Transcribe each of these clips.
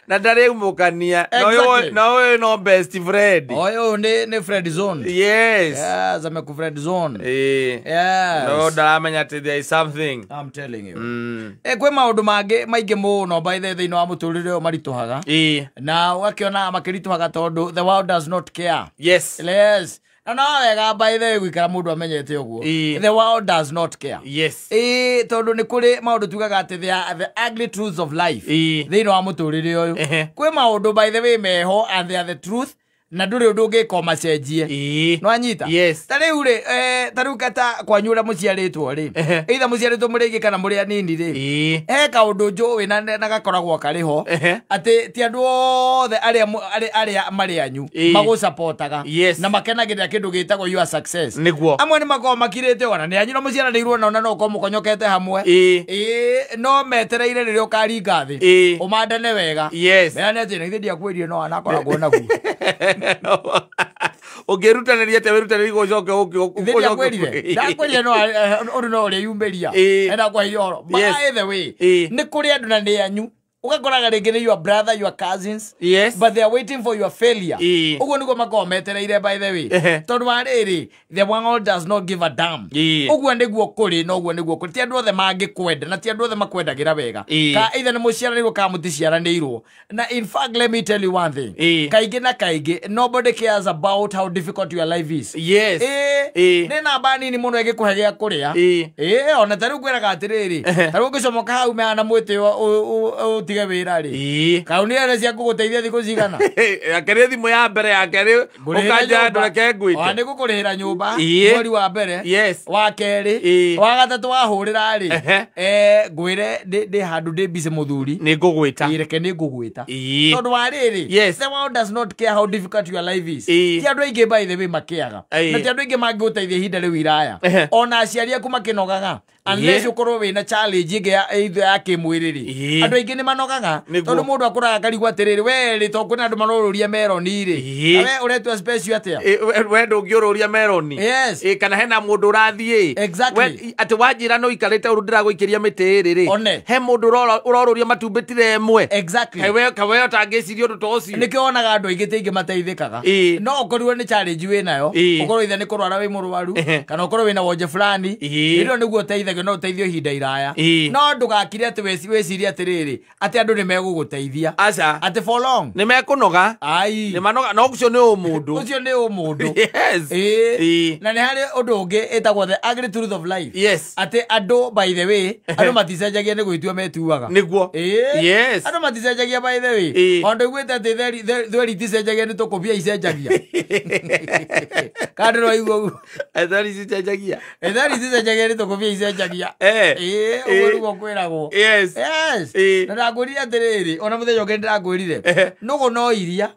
Na ndare mukania no best friend. Oyo ne friend zone. Yes. Yes, I'm a friend zone. Yes. No daramenya ati there is something. I'm telling you. Kwe maundu maige muno by the thino wa muturire o marituhaga. Na wakiona makirituhaga tondu the world does not care. Yes. Yes. No, by the way, we can move amenyete oguo. The world does not care. Yes. Tondu ni kuri maundu tugaga ati the ugly truths of life. Thino wa muturire uyu. Kwe maundu by the way meho and they are the truth. Na nduri undu ngiko macenjie no anyita yes tariu ri tariu kata kwanyura muciaritwo ri either muciaritwo murigi kana muri anini ri kaundu njuwi na gakoragwo kariho ati ti andu othe aria mari anyu magu supportaga na makenagirira kindu gitagwo your success niguo amwe ni makorwo makirite ona ni anyu no muciaranirwo na no ko mukonyokete hamwe no metereire riria ukaringa thi umandane wega meane ati ni ndia kwirie no anakoragwo naguo Ogerutanĩria te werutanĩria gocoke ndakwĩrire no uri yumberia enda kwa hiyo by the way ni kuri andu na ni anyu ugakoraga ringi your brother your cousins but they are waiting for your failure uguo niguo makometereire by the way tondu wariri the world does not give a damn uguo niguo kuri no uguo niguo kuri ti andu othe mangikwenda na ti andu othe makwendagira wega ka either ni muciaranirwo ka muticiaranirwo na in fact let me tell you one thing kaingi na kaingi nobody cares about how difficult your life is ni namba nini muno igikuhegia kuria ona tariu kwiraga atiriri tariu ngicomoka hau meana mwite tige wira ri kauni ara cia kuguteithia thiku cigana akere thimu ya mbere yake ri ukanja ndoreke ngwite wa ni gukurihira nyumba mweri wa mbere wa keri wa gatatu wa hurira ri ngwire ndi handu ndi bise muthuri ni ngugwita ireke ni ngugwita tondu wa riri the world does not care how difficult your life is ti andu aingi by the way makiaga na ti andu aingi mangiguteithia hinda riu iraya ona aciari aku makinogaga unless ukorwo wina challenge ingi ya kimwiriri andu aingi ni manogaga tondu mundu akuraga karigwa atiriri we ri to kwina andu maroruria meroni ri we uretwa space atia we ndungiururia meroni kana hena mundu urathie we ati wanjira no ikarite uru ndiraguikiria miti riri he mundu uroruria matumbitire emwe kawe utangiciria undu to ucio nikio onaga andu aingi tingi mateithikaga no ukorirwo ni challenge we nayo ukorwo ithe ni kurwara wi murwaru kana ukorwo wina wonje fulani iro niguo teithagio no uteithio hinda iraya no ndugakire ati weciria atiriri ati andu ni meguguteithia ati for long ni mekunoga ni manoga no ucio ni umundu na ni hari undu ungi etagwo the ugly truth of life ati andu by the way andu maticenjagia ni gwitua metuaga niguo andu maticenjagia by the way ondu igwite ati theri ticenjagia ni tukubia icenjagia kandu no iguo theri ticenjagia ni tukubia icenjagia uguo niguo kwiragwo na ndagwirire atiriri ona muthenya ungi ndagwirire nugu no iria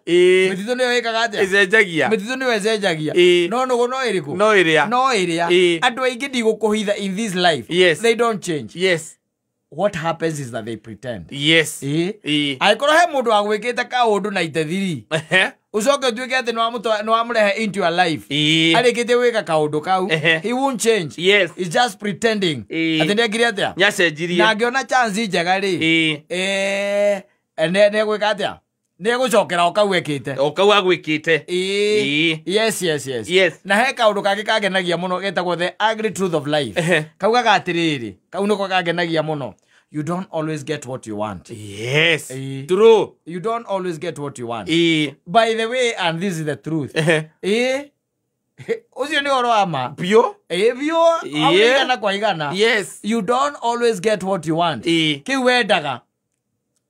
mititu niyo ikaga atia icenjagia mititu niyo icenjagia no nugu no iriku no iria andu aingi ndigukuhitha in this life they don't change what happens is that they pretend aikorwo he mundu wagwikite kaundu na itethiri ucoke tuike ati no amurehe into your life arikite wika kaundu kau he won't change he's just pretending ati ndekire atia nyacenjirie na ngiona chance njega ri ne gwika atia ne gucokera okau agwikite yes na he kaundu kage kagenagia muno getagwo the ugly truth of life kaugaga atiriri kau niko kagenagia muno. You don't always get what you want. True. You don't always get what you want. By the way, and this is the truth. Uzio ni oro ama. Bio? Bio. Igana kwa igana. You don't always get what you want. Kiwendaga.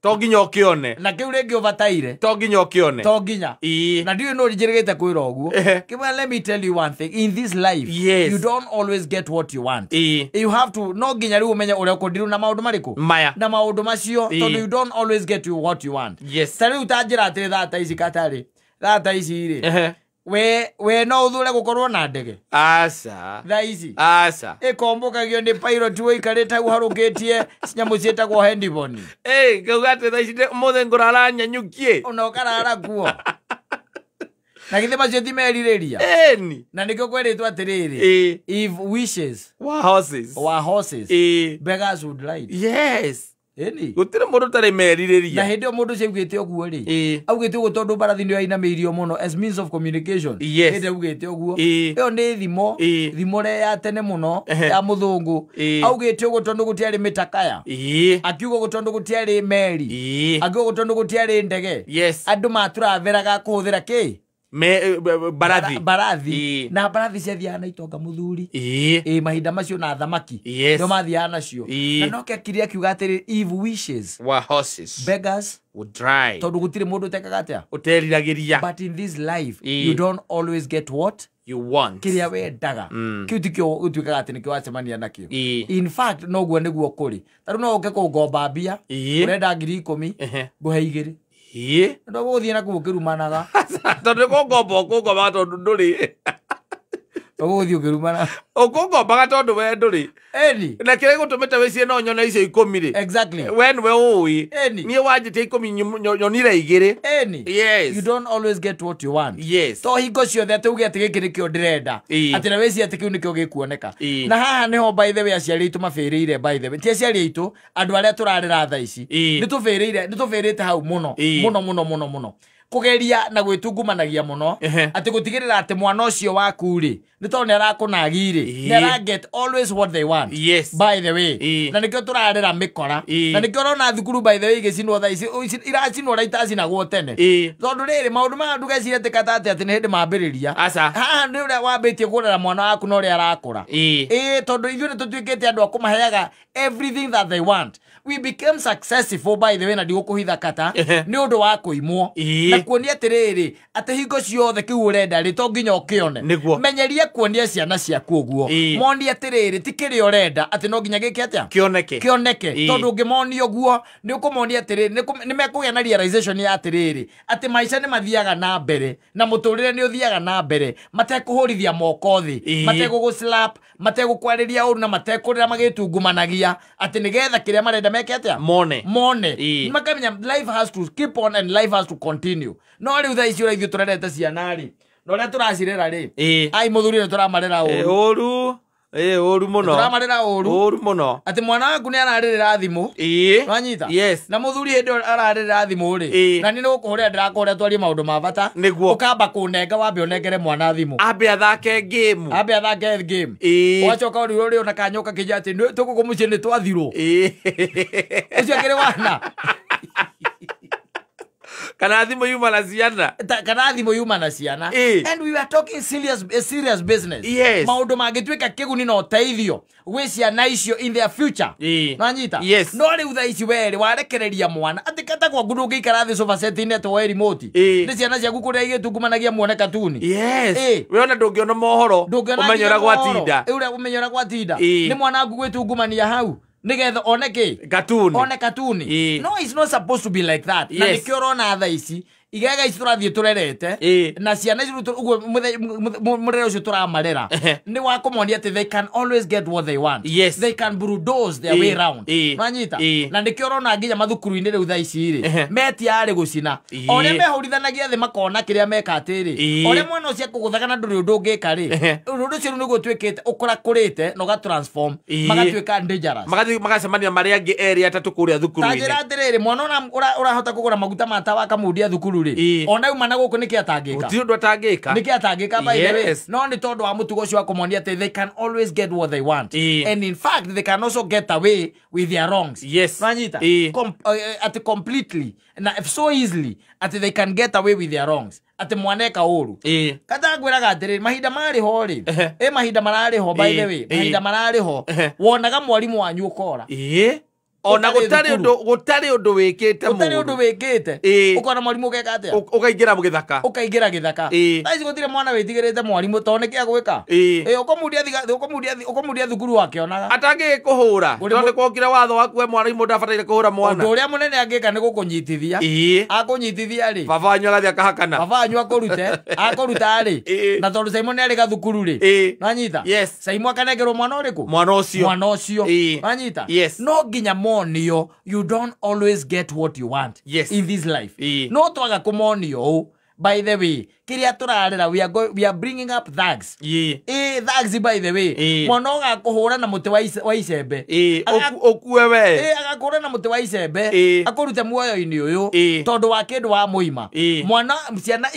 Toginya ukione na kiu regi overtire toginya ukione toginya na ndio no njirigite kwira oguo kiba let me tell you one thing in this life you don't always get what you want you have to no ginya riu umenye ure kundiru na maundu mariku maya na maundu macio tondu you don't always get what you want tari utajira atire thata ici katari thata ici ri we no uthure gukorwo na ndege thaici ikombukagio ni pilot we ikarita uharukitie nyamu cietagwo hendiboni gaugate thaici muthe ngurara nyanyukie no karara guo na githima cio ti meririria na nikio kweritwo atiriri if wishes were horses beggars would ride gutire mundu tare meririria na hindio mundu cegwite oguo ri augite uguo tondu barathi ni aina meirio muno as means of communication hindi augite oguo iyo ni thimo re ya tene muno ya muthungu augite uguo tondu gutiari mitakaya akiuga uguo tondu gutiari meri akiuga uguo tondu gutiari ndege andu maturaveraga kuhuthira ki barathi na barathi ciathiana itonga muthuri mahinda macio na thamaki ndo mathiana nacio na noke akiria kiuga atiri if wishes were horses beggars would dry tondu gutire mundu tekaga atia uteriragiria but in this life you don't always get what you want kiria wendaga kiu tikio utuikaga ati nikio wacemania nakio in fact no guo niguo kuri taru no uke kungomba mbia urenda 10,000 nguhe 2 ndo guthie na kugukirumanaga tondu kungomba tondu nduri guthie ukirumana ukungombaga tondu we nduri na kire gutumite wicie no nyona icio 10 ri exactly when we ui nie wanjite 10 nyonire 2 yes you don't always get what you want so hingo ciothe atuge ati giki nikio ndirenda ati na wicie ati kiu nikio gikuoneka na haha niho by the way aciari itu mafirire by the way tie aciari itu andu aria turarira tha ici nitufirite hau muno kugeria na gwitungumanagia muno ati gutigirira ati mwana ucio waku ri nitone arakunagire ni ara get always what they want by the way na nikio turarira mikora na nikio rona thukuru by the way gicinwo tha ici iracinwo raitaci na gwo tene tondu riri maundu ma ndugecire tikatate ati ni hindi mambiriria haha ni uria wambitie kurera mwana waku no ria arakura tondu ithuĩ nitutwikite andu akumaheaga everything that they want we became successful by the way na ndigukuhitha kata ni undu wa kuimwo na kuonia atiriri ati hingo ciothe kiu urenda ri to nginya ukione menyeria kuonia ciana ciaku uguo moni atiriri tikiri urenda ati no nginya giki atia kioneke tondu ngimoni uguo ni ukumoni atiriri ni mekugia na realization ya atiriri ati maisha ni mathiaga na mbere na muturire ni uthiaga na mbere matekuhurithia moko thi matekuguslap matekukwariria uru na matekurira magitungumanagia ati nigetha kiria marenda meke atia mone makamenya life has to keep on and life has to continue no riu tha icio raithio turerete ciana ri no ria turacirera ri ai muthuri ni turamarera uru oru muno turamarera oru muno ati mwana waku ni ararira thimu wanyita na muthuri hindi ararira thimu ri na ni gukuhuria ndirakuhuria twarie maundu ma bata ukamba kunenga wambe unengere mwana thimu ambe athake game wacoka uri ona kanyoka kija ati tukukumucie ni twathirwo ucio kiri wana kana thimu yuma na ciana and we were talking serious business maundu mangitwika kiguni no teithio gwi ciana icio in their future nanyita no riu tha ici weri warekereria mwana ati kata kwa ngundu ngikara thi sofa set ine to remote ni ciana ciaku kuria igitungumanagia muone katuni we ona ndungiona mohoro umenyora gwatinda ni mwana wangu gwitungumania hau nigetha oneke katuni no it's not supposed to be like that na nikio rona tha ici igega ici turathie turerete na ciana ici uguo murere ucio turamarera ni wa kumonia ati they can always get what they want they can bulldoze their way around manyita na nikio rona nginya mathukuru-ini riu tha ici ri metiari gucina ore mehurithanagia thi makona kiria meka atiri ore mwana ucio kuguthaga na nduri undu ngika ri undu ucio niguo twikite ukora kurite no ga transform magatwika dangerous magacemania maria angi eri atatu kuria thukuru-ini tajira atiriri mwana urahota kugura maguta matawa kamudia thukuru ri ona uma na guku nikiatangika utindu atangika nikiatangika by the way no ni tondu wa mutugo cio akomonia ati they can always get what they want and in fact they can also get away with their wrongs nanyita at completely na so easily ati they can get away with their wrongs ati mwaneka uru kata ngwiraga atiri mahinda mari ho ri mahinda marari ho by the way mahinda marari ho wonaga mwarimu wanyu ukora ona gutari undu wikite ukona mwarimu ukeka atia ukaingira githaka taici gutire mwana witigirite mwarimu tone kia gwika ukomudia thukuru wake onaga atangi kuhura tondu kwokira watho waku we mwarimu ndabataire kuhura mwana undu uria munene angika ni gukunyitithia akunyitithia ri baba anyu agathia kahakana baba anyu akuruta ri na tondu Simon ni ari gathukuru ri nanyita Simon akanengerwo mwana uriku mwana ucio nanyita no nginya monio you don't always get what you want in this life no twaga kumonio by the way kiria turarera we are bringing up thugs thugs by the way mwana agakuhura na muti wa icembe okue we agakuhura na muti wa icembe akurute muoyo-ini uyu tondu wa kindu wa muima mwana ciana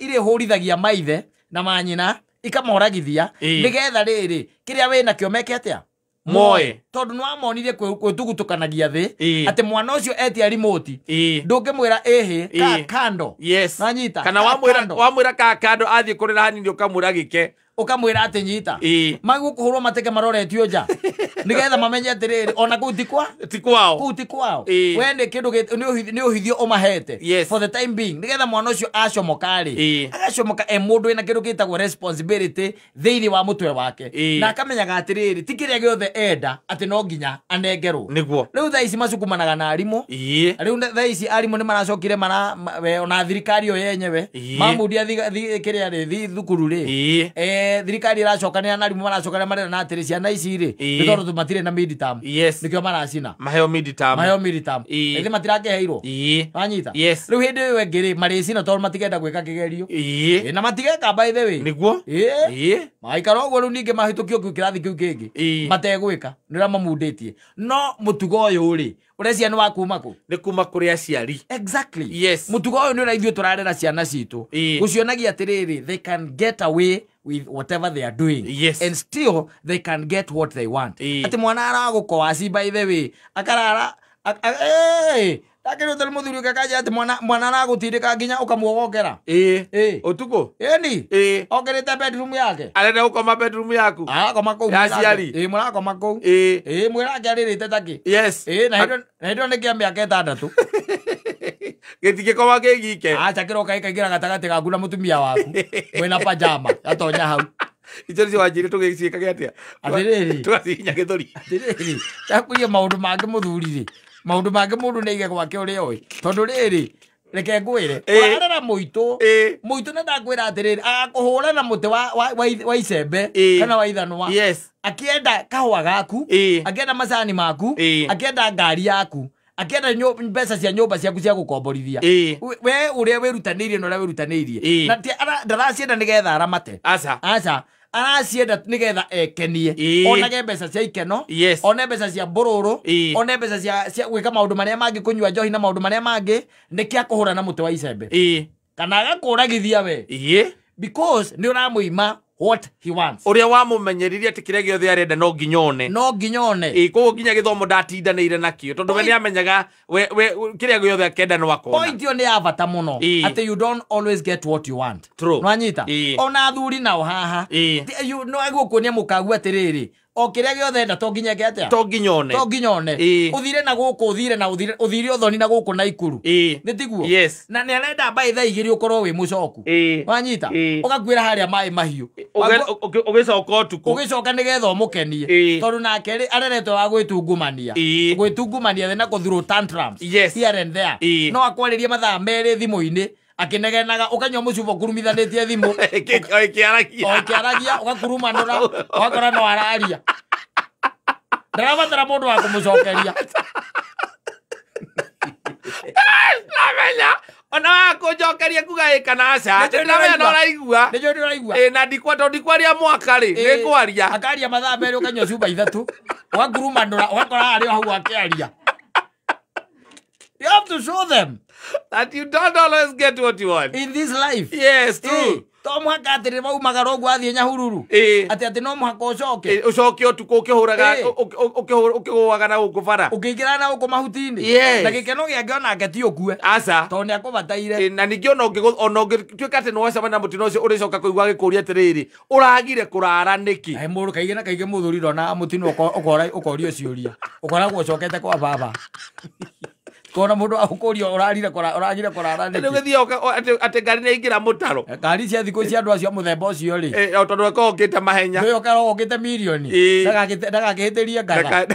ire hurithagia maithe na manyina ikamoragithia nigetha riri kiria wina kio meke atia moe tondu nwa monire kwetugutukanagia thi ati mwana ucio etia remote ndungimwira ka kando nanyita kana wamwira ka kando athie kurira hanini ukamwira gike ukamwira ati nyita magukuhurwo mateke maroretio nja nigetha mamenye atiriri ona kuu tikwao wende kindu ni uhithio umahete for the time being nigetha mwana ucio acomokari agacomoka mundu ina kindu gitagwo responsibility thiini wa mutwe wake na akamenyaga atiriri tikiria giothe enda ati no nginya anengerwo niguo riu thaa ici macukumanaga na arimu riu thaa ici arimu ni maracokire ona thirikari yo yenyewe mamudia kiria ri thukuru ri thirikari iracokanira na arimu maracokana marera na atiri ciana ici ri nitondu tumatire na midterm nikio maracina maheo midterm ithi matirakeheirwo wanyita riu hindi iyo ngiri maricina tondu matigenda gwika kigerio na matigeka by the way niguo maikara uguo riu ningi mahitukio kirathi kiu kingi mategwika nira mamunditie no mutugo uyu ri urecia ni wa kuma ku ni kuma kuri aciari exactly mutugo uyu ni uraithio turarera ciana citu gucionagia atiriri they can get away with whatever they are doing and still they can get what they want ati mwana aragukoaci by the way akarara Lakini utal muthuri kakaja ati mwana aragutindika nginya ukamuogokera utuko ni okerete bedroom yake arenda ukoma bedroom yaku koma kou yaciari mwana koma kou mwira akiaririte taki na hindo nikiambia ketandatu gitike koma kigike acha kiroka ikagira gatagati gaku na mutumia waku mwina pajama atonya hau ichori wajire tugicika giatia atiriri tugathinya githuri atiriri takuye maundu mange muthuri maundu mange mundu neige gwake uri oi tondu riri reke ngwire arara muito na ndakwira atiriri akuhura na muti wa icembe kana wa ithanwa akienda kahwa gaku akienda macani maku akienda ngari yaku akienda mbeca cia nyumba ciaku cia gukomborithia we uria wirutanirie no uria wirutanirie na ndaracienda nigetha aramate aca aracienda nigetha ekenie onage mbeca cia ikeno one mbeca cia mbururu one mbeca cia gwika maundu maria mangi kunyua njohi na maundu maria mangi nikia kuhura na muti wa icembe kana agakuragithia we because ni uramuima what he wants uria wamumenyeririe ati kiria giothe arenda no nginyone koguo nginya githomo ndatindanire nakio tondu we ni amenyaga we kiria giothe akenda no akona point yo ni avata muno ati you don't always get what you want nwanyita ona thuri nao haha you no agukuonia mukagu atiriri o kiria giothe enda to nginya atia to nginyone uthire na guku uthire uthoni na guku na ikuru nitiguo na ni arenda by tha igiri ukorwo wi mucoku wanyita ugakwira haria mai mahiu ugicoka utuku ugicoka nigetha umukenie tondu nake areretwo wa gwitungumania thina kuthuru tantrums here and there no akwaririe mathaa meri thimu-ini akinegenaga ukanywa mucuba kurumithanĩtie thimu okiaragia ugakurumanura ugakora no araria ndarabatara mundu wa kumucokeria ona kunjokeria kuga kana aca ndamenya no raigua na ndikwa ria mwaka ri nikwaria akaria mathaa meri ukanywa cuba ithatu ugakurumanura ugakora ari hau akiaria. You have to show them that you don't always get what you want in this life. Yes, true. To muhaka atiri maumaga rogu athie nyahururu ati no muhaka ucoke utuko ukihuraga ukiguaga na ukubara ukiingira na uko mahutini na gikeno giake ona ngeti ukue aca to ni akubataire na ningi ona ungituika ati no wacama na mutino ucio uricoka kuigua gikuria atiriri uragire kurara niki mundu kaige muthuri rona mutino ukorio ciuria ukoragwo ucokete kwa baba kona mundu akurio uragire kurara niki ndio githio ati ngari ni ingira mutaro ngari cia thiko cia andu acio muthemba ucio ri tondu ekogite mahenya ndio karogite milioni ndagakihitirie ngatha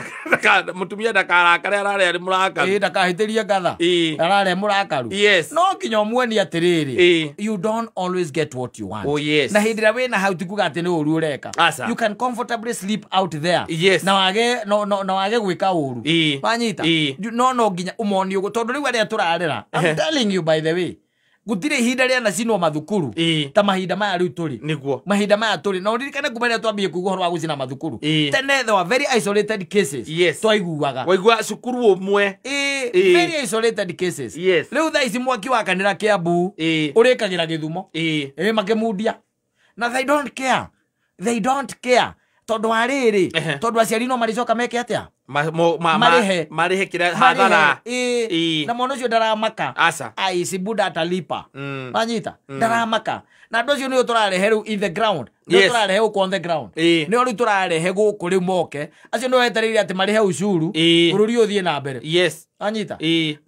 mutumia ndakarakare arare ari murakaru ndakahitirie ngatha arare murakaru no nginya muoni atiriri you don't always get what you want na hindira wina hau tikuga ati ni uru ureka you can comfortably sleep out there na wage gwika uru wanyita no nginya umoni ugo tondu riu aria turarera I'm telling you by the way gutire ihinda ria nacinwo mathukuru ta mahinda maya riu turi niguo mahinda maya turi no ndirikane kumenya twambie kuigua horo wa gucina mathukuru tene there were very isolated cases twaiguaga waigua cukuru umwe very isolated cases riu thaa ici mwaki wakanira Kiambu urikagira Githumo makimundia na they don't care tondu ariri tondu aciari no maricoka meke atia marihe kira hadhara na mwana ucio ndaramaka ai cibuda atalipa manyita ndaramaka na ndu ucio ni uturarehe riu in the ground ni uturarehe uko on the ground ni riu turarehe guku riu moke acio no wetereire ati marihe ucuru bururi uthie na mbere anyita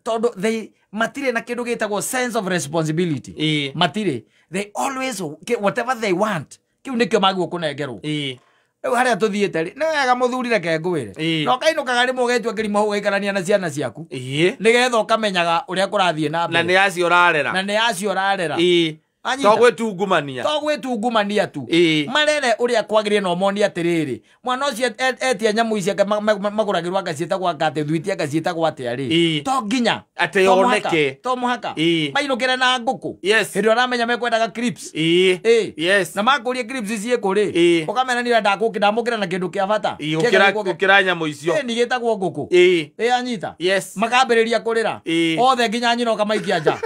tondu they matire na kindu gitagwo sense of responsibility matire they always whatever they want kiu nikio magwo kunengerwo haria tuthiete ri nega muthuri reke ngwire no kainukaga rimwe ugetua kirimo hau gaikarania na ciana ciaku nigetha ukamenyaga uria kurathie na mbere na ni acio urarera togwitungumania tu marere uria kwagire no moni atiriri mwana ucio etia nyamu ici maguragirwa agacietagwo akate thwiti agacietagwo atia ri to nginya ate yoneke to muhaka mainukire na nguku hindi aramenya mekwendaga clips na makuria clips cie kuri ukamena ni renda ndamukira na kindu kia bata ukira nyamu icio ni gitagwo nguku anyita makambiriria kurira othe nginya nyino kamaikia nja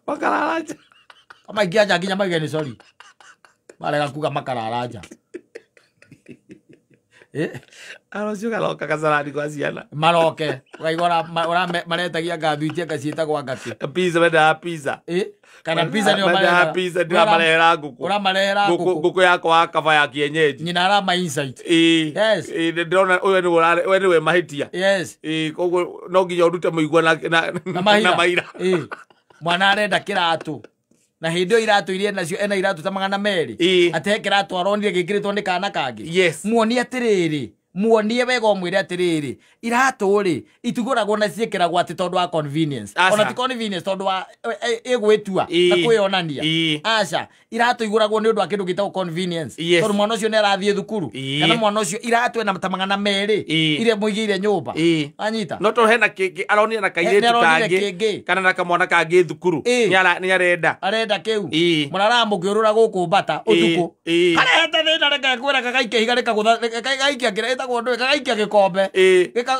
makararaja amaikia nja nginya maigeni sorry marega kuga makararaja arocio galoka kasarani kwa ciana maroke waigora maretagia ngathwiti ngacietagwo ngati pizza pizza kana pizza nio marehera nguku uramarehera nguku yakwa akava ya kienyeji nyina arama insight ndona we niwe mahitia koguo no nginya urute muigua na maira mwana arenda kiratu na hindio iratu irie nacio ena iratu ta 200 ate kiratu aronire gikiritwo ni kana kangi muoni atiriri muonie wega omwire atiriri iratu ri ituguragwo na ciekiragwo ati tondu wa convenience ona ti convenience tondu wa egwetua na kwionania aca iratu iguragwo ni undu wa kindu gitagwo convenience tondu mwana ucio ni arathie thukuru kana mwana ucio iratu ena ta 200 ire muigire nyumba anyita no to hena kingi aronia na kairitu kangi kana na kamwana kangi thukuru ni arenda kiu murara mukiurura guku bata utuku kana hete thina reka kwira kagaike higarika gutha kagaike akireta gondwe kagaikia gikombe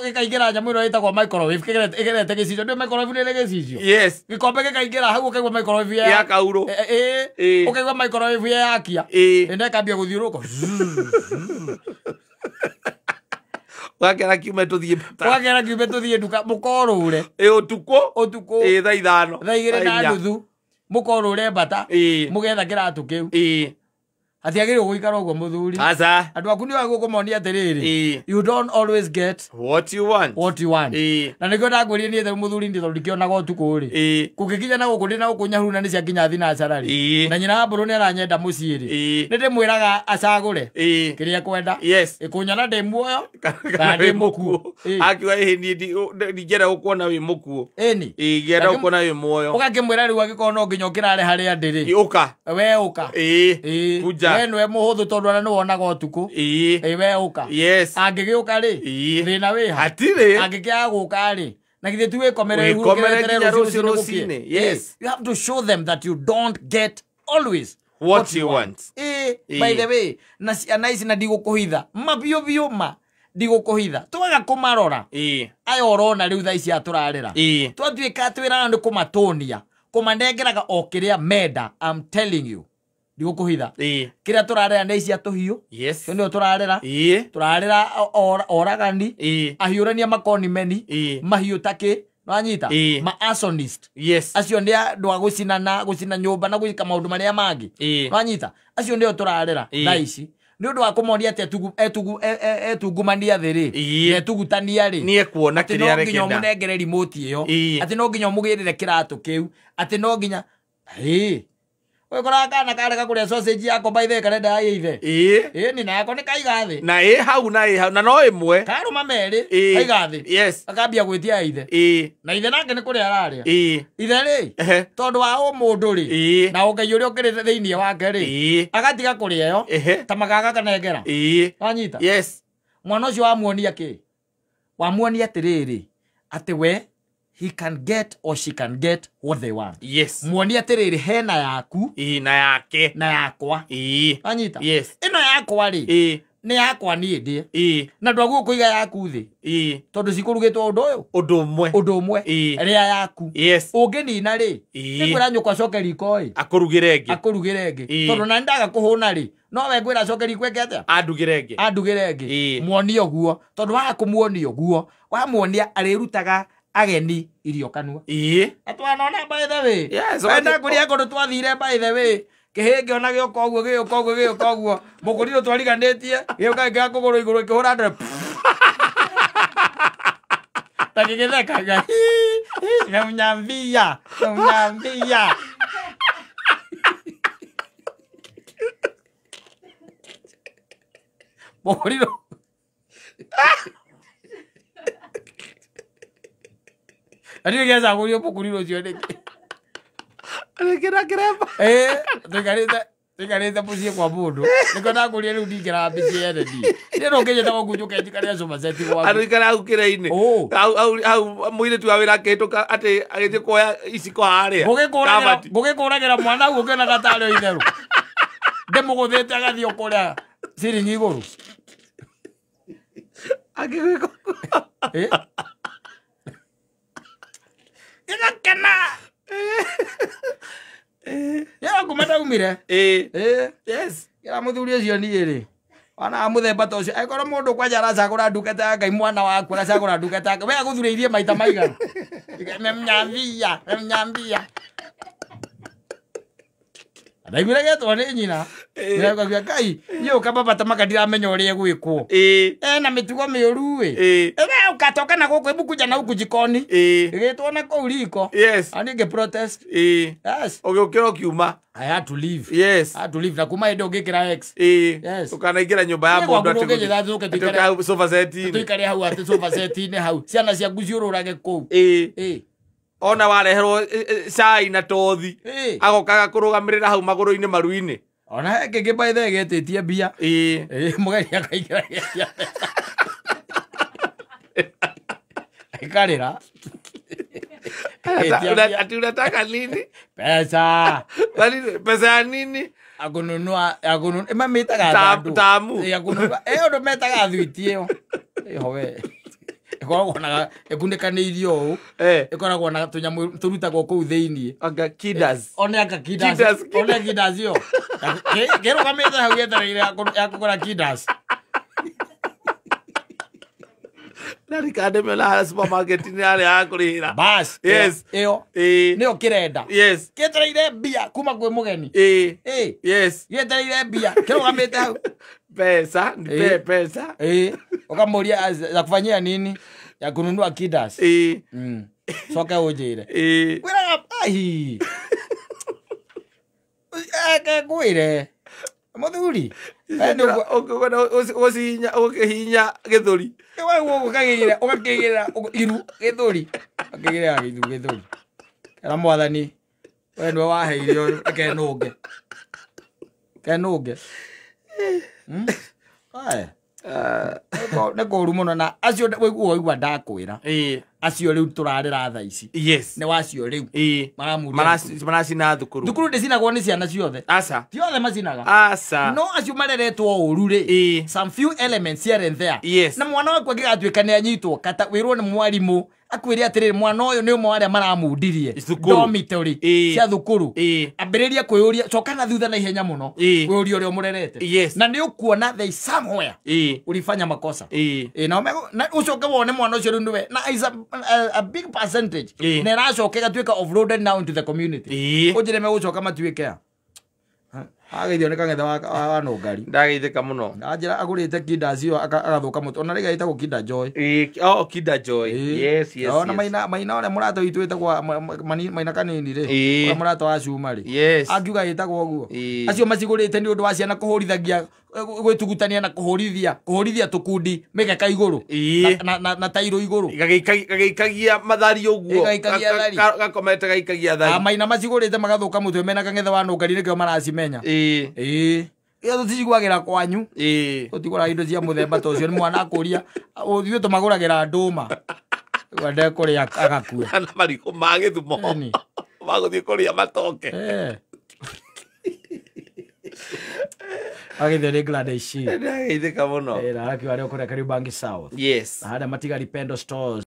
gikaingira nyamu iro itagwo microwave kigerete gicicio ndio microwave ni gicicio gikombe gikaingira hau ukaigwa microwave ya kauro ukaigwa microwave ya akia ende kambia guthiuruka wakera kiume tuthie nduka mukorure utuku thaa 5 thaa 2 na nuthu mukorure bata mugetha kiratu kiu atiagirwo guikara ugo muthuri andu aku ni waguko monia atiriri you don't always get what you want na nikio ndagwirie ni ethe muthuri ndi tondu kionaga utuku ri kugikinya na guku ndina gukunya huruna ni cia kinya thina carari na nyina mburu ni aranyenda muciiri ni ndimwiraga acagure kiria kwenda ikunyana ndi muoyo kana ndi mukuo akiwa ni ndigera gukuona wi mukuo igera gukuona wi muoyo ukakimwira riu agikona nginya ukirare haria ndiri we uka kuja we muhuthu tondu ana nuwonaga utuku we uka angigiuka ri thina wi hatire angikiaga guka ri na githie tu wikomere rucini you have to show them that you don't get always what you want by the way na ciana ici na ndigukuhitha mabio ma ndigukuhitha twaga kumarora ayo orona riu thaa ici aturarira twatuika twirana ni kumatonia kumanengeraga o kiria menda. I'm telling you ndigukuhitha kiria turarira ni ici atuhiu ndio turarira oragani ahiurania makonimeni mahiu taki nwanyita ma arsonist acio ndio ndwa gucina nyumba na gwika maundu maria mangi nwanyita acio ndio turarira thaa ici ni undu wa kumonia ati etungumania thiri etugutania ri ni ekuona kiria rekenda no nginya munengere remote iyo ati no nginya mugirire kiratu kiu ati no nginya we kora kana kareka kuria sausage yako by the kalenda ya ithe ni nako ni kaigathi na hau na no imwe karuma meri kaigathi akambia gwitia ithe na ithe nake ni kuria araria ithe ri tondu wa o mundu ri na ugai uria ukirite thiini wake ri agatiga kuria yo ta magaga kanengera anyita mwana ucio wamuonia ki wamuonia atiriri ati we he can get or she can get what they want. Yes. Muonia terere hena yaku. Na yake. Na yakwa. Anyita. Yes. Ino yakwa ri. Ni yakwa ni ndi. Na ndwagu kuiga yaku thi. Tondu cikurugetwo undu uyu. Undu umwe. Ria yaku. Yes. Unginina ri. Nikwira nyukwa coke riko ri. Akurugire ngi. Tondu na ndaga kuhuna ri. No we ngwira coke riko ekete. Andugire ngi. Muonia uguo. Tondu wa kumuonia uguo. Wa muonia arirutaga ageni irio kanua. Atwana ona by the way. Yes. Wenda kuria kondu twathire by the way. Kihenge ona gioka uguo mukuriro twariganitie gioka ngakuguru iguru ikihura ndre takigetheka na mnyambia mukuriro ani geza kurio mukuriro cio ndiki Kira kiremba. Tigarite mucie kwa mundu. Niko nakuria riu ndingira mbici ene ni. Ni no nginya tawo kunjuke njikaria cuma seti gwaku. Ari kara au kira-ini. Au muire tu awira kehituka ati agithie kuoya iciko haria. Ngugikuragira mwana au ukena gatari itheru. Ndemuguthite agathio kuria ciringi iguru. Agigiko. Igakena. Ya kumata umire. Yes. Kira muthuri ucio ni ri. Wana muthemba ta ucio. Aikora mundu kwanja aracagura ndungata ya Ngai mwana waku aracagura ndungata ya Ngai. We aguthureirie maita maigana. Memnyambia. Ndaigwire getwo ni nyina. Nĩraigua Ngai, niĩ ũkamba tamaka ndiramenya ũrĩa gwĩkwo. Na mĩtugo mĩũru ĩ. Ũkatoka na gũkũ ibuku na huku jikoni. Ĩgĩtwo na kũu riko. Ani ngĩ-protest. Yes. Ũgĩũkĩra ũkiuma. I had to leave. Yes. I had to leave. Na kuma hĩndĩ ũngĩkĩra X. Yes. Ũkanaingĩra nyũmba ya mũndũ atĩ hau sofa set-inĩ. Tũikare hau atĩ sofa set-inĩ hau. Ciana ciaku ciũrũrage kũu. Ona wareherwo cai na tothi agokaga kurugamirira hau maguru-ini maru-ini ona he kĩngĩ by the way getĩtie mbia mũgeni akaingĩra gĩacia aikarĩra ati unataka nini? Pesa ya nini? agununua mamĩtaga tamu ũndũ metaga thwiti ĩyo ĩho we ikoragwo na ekunĩkanĩirio ũũ ikoragwo na tũnyamũ tũrutagwo kũu thĩinĩ anga kidas ona kidas ĩyo kĩrũgamĩte hau gĩetereire ya kũgũra kidas narikande mela supermarket-inĩ arĩa ya kũrĩhĩra bas yes ĩyo nĩyo kĩrenda yes gĩetereire mbia kuma kwĩ mũgeni yes gĩetereire mbia kĩrũgamĩte hau pesa ukamũria ya kufanyia nini ya kununua kidas soka ujire wira ai ngwire muthuri ukihinya githuri wewe ukagigira iru githuri ukagigira githuri kana mwathani we nwe waheirio kenunge nä kå ru må no na acio waigua ndakwä acio rä u tå rarä ra tha ici nä wacio rä u maracina thukuru ndä cinagwo nä ciana ciothe tiothe macinaga no acio mareretwo å ru rä some few elements here and there na mwana waku angä gatuä ka nä anyitwo kata wä rwo nä mwarimå akwä re atä rä mwana å yå nä å mwe arä a maramundirie dormitory cia thukuru ambä rä ria kwä å ria coka na thutha na ihenya må no kwä å ria å rä a å må rerete na nä å kuona they somewhere ulifanya makosa na å coke wone mwana å cio rä u nä we na a big percentage nä racoke gatuä ka offloaded now into the community å njä re megå coka matuä ke ageithio nä kang'ethe wa nũngari ndageithĩka mũno anjĩra agũrĩte kinda cio agathũka mũtwe ona rĩga ĩtagwo Kinder Joy Kinder Joy yes ona maina ũrĩa mũrata witũ ĩtagwo maina kanini rĩ ũrĩa mũrata wa cuma rĩ angiuga ĩtagwo ũguo acio macigũrĩte nĩ ũndũ wa ciana kũhũrithagia gwĩtugutania na kũhũrithia tũkundi mĩgeka igũrũ na tairũ igũrũ gagĩikagia mathari ũguo gakomete gaikagia thari maina macigũrĩte magathũka mũtwe mena kang'ethe wa nũngari nĩkĩo maracimenya ĩyo tũtigwagĩra kwanyu tũtigũraga indo cia mũthemba ta ũcio nĩ mwana akũria ithuĩ tũmagũragĩra ndũma wende kuria agakua kana mariko magithumo maguthie kuria matoke agitheri Gladys ndagithika muno akiwa ari kuria Kariobangi South yes hada Matigari Pendo Stores